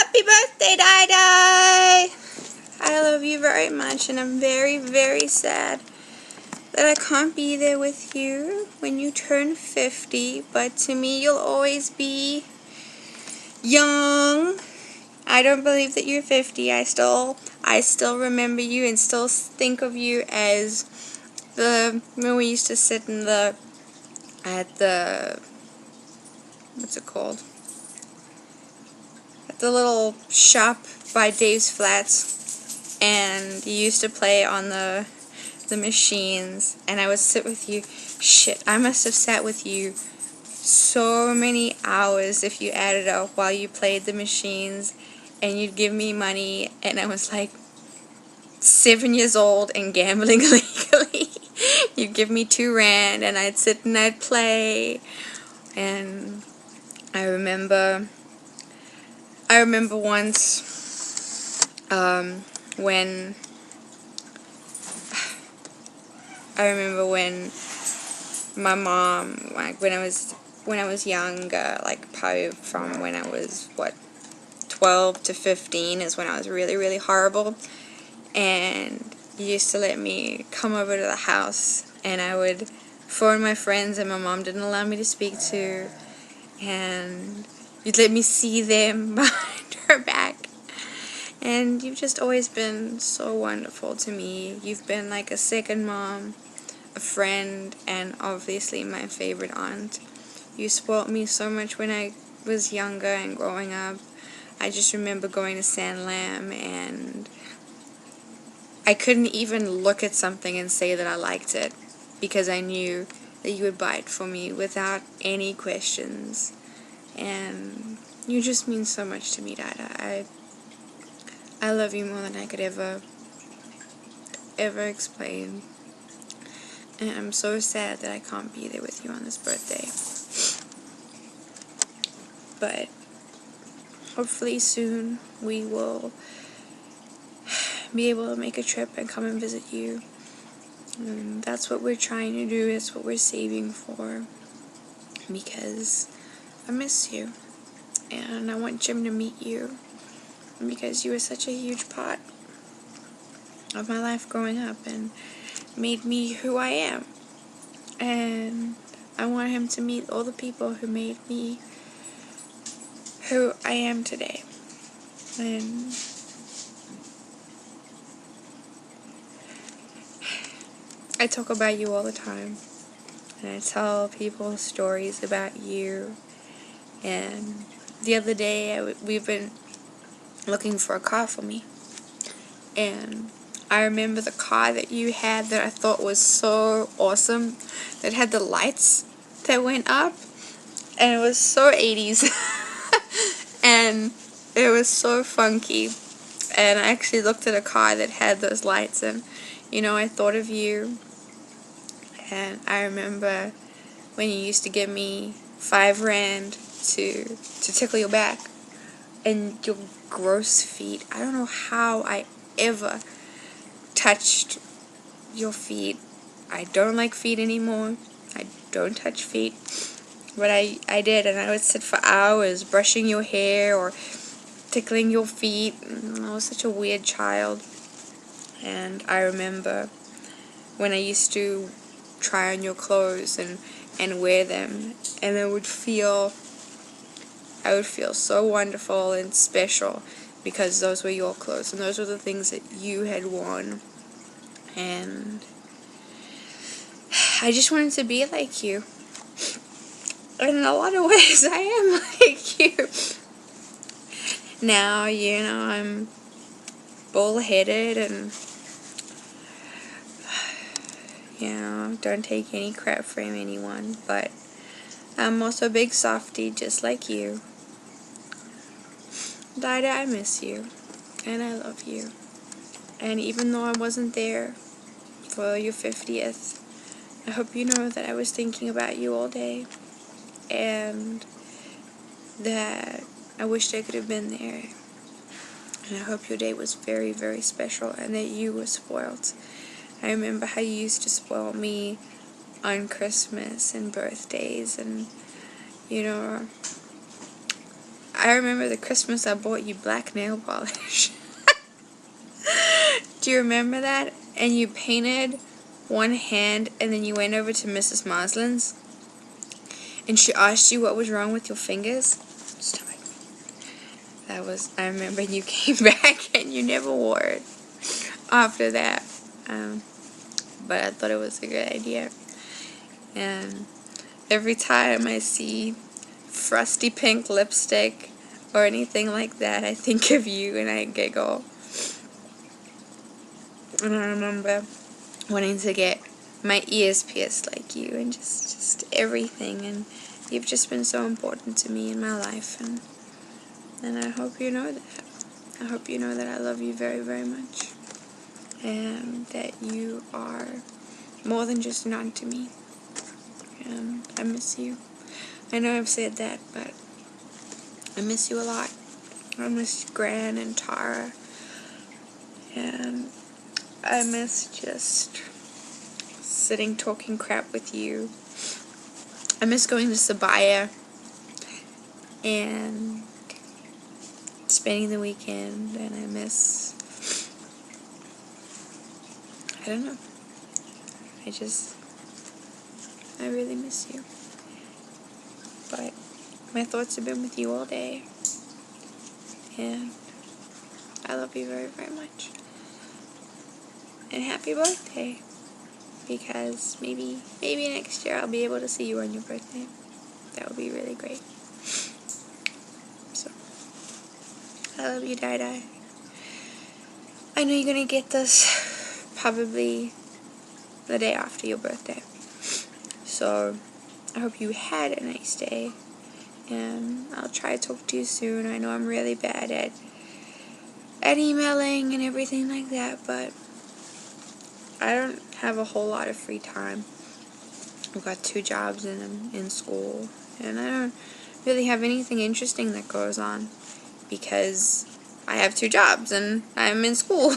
Happy birthday, DiDi! I love you very much, and I'm very, very sad that I can't be there with you when you turn 50, but to me, you'll always be young. I don't believe that you're 50. I still remember you and still think of you as when we used to sit at the, what's it called? At the little shop by Dave's Flats, and you used to play on the machines, and I would sit with you. Shit, I must have sat with you so many hours if you added up while you played the machines, and you'd give me money, and I was like 7 years old and gambling legally. You'd give me 2 rand, and I'd sit and I'd play. And I remember once when my mom, like when I was younger, like probably from when I was 12 to 15 is when I was really, really horrible, and you used to let me come over to the house, and I would phone my friends and my mom didn't allow me to speak to, and you'd let me see them behind her back. And you've just always been so wonderful to me. You've been like a second mom, a friend, and obviously my favorite aunt. You spoilt me so much when I was younger and growing up. I just remember going to Sandlam, and I couldn't even look at something and say that I liked it, because I knew that you would buy it for me without any questions. And you just mean so much to me, Dada. I love you more than I could ever explain. And I'm so sad that I can't be there with you on this birthday. But hopefully soon we will be able to make a trip and come and visit you. And that's what we're trying to do. It's what we're saving for. Because I miss you. And I want Jim to meet you. Because you were such a huge part of my life growing up and made me who I am. And I want him to meet all the people who made me who I am today. And I talk about you all the time. And I tell people stories about you. And the other day we've been looking for a car for me, and I remember the car that you had that I thought was so awesome, that had the lights that went up, and it was so 80s and it was so funky. And I actually looked at a car that had those lights, and I thought of you. And I remember when you used to give me 5 rand to tickle your back and your gross feet. I don't know how I ever touched your feet. I don't like feet anymore. I don't touch feet. But I did, and I would sit for hours brushing your hair or tickling your feet. I was such a weird child. And I remember when I used to try on your clothes and wear them, and I would feel so wonderful and special, because those were your clothes and those were the things that you had worn. And I just wanted to be like you. And in a lot of ways I am like you. Now, I'm bullheaded and don't take any crap from anyone, but I'm also a big softie just like you. Dida, I miss you, and I love you. And even though I wasn't there for your 50th, I hope you know that I was thinking about you all day, and that I wished I could have been there. And I hope your day was very, very special, and that you were spoiled. I remember how you used to spoil me on Christmas and birthdays, and I remember the Christmas I bought you black nail polish. Do you remember that? And you painted one hand, and then you went over to Mrs. Marsland's, and she asked you what was wrong with your fingers. Stop it. I remember you came back and you never wore it after that. But I thought it was a good idea. And every time I see frosty pink lipstick or anything like that, I think of you and I giggle. And I remember wanting to get my ears pierced like you, and just everything. And you've just been so important to me in my life, and I hope you know that. I hope you know that I love you very, very much, and that you are more than just an aunt to me. And I miss you. I know I've said that, but I miss you a lot. I miss Gran and Tara, and I miss just sitting talking crap with you. I miss going to Sabaya and spending the weekend, and I miss, I don't know, I really miss you. But my thoughts have been with you all day, and I love you very, very much. And happy birthday, because maybe next year I'll be able to see you on your birthday. That would be really great. So, I love you, DiDi. I know you're gonna get this probably the day after your birthday. So, I hope you had a nice day, and I'll try to talk to you soon. I know I'm really bad at emailing and everything like that, but I don't have a whole lot of free time. I've got 2 jobs and I'm in school, and I don't really have anything interesting that goes on because I have 2 jobs and I'm in school.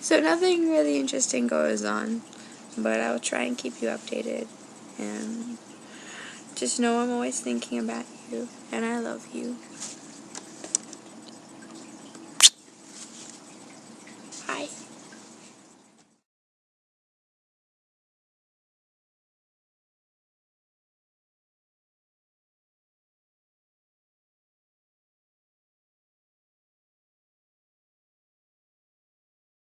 So nothing really interesting goes on, but I'll try and keep you updated, and just know I'm always thinking about you, and I love you.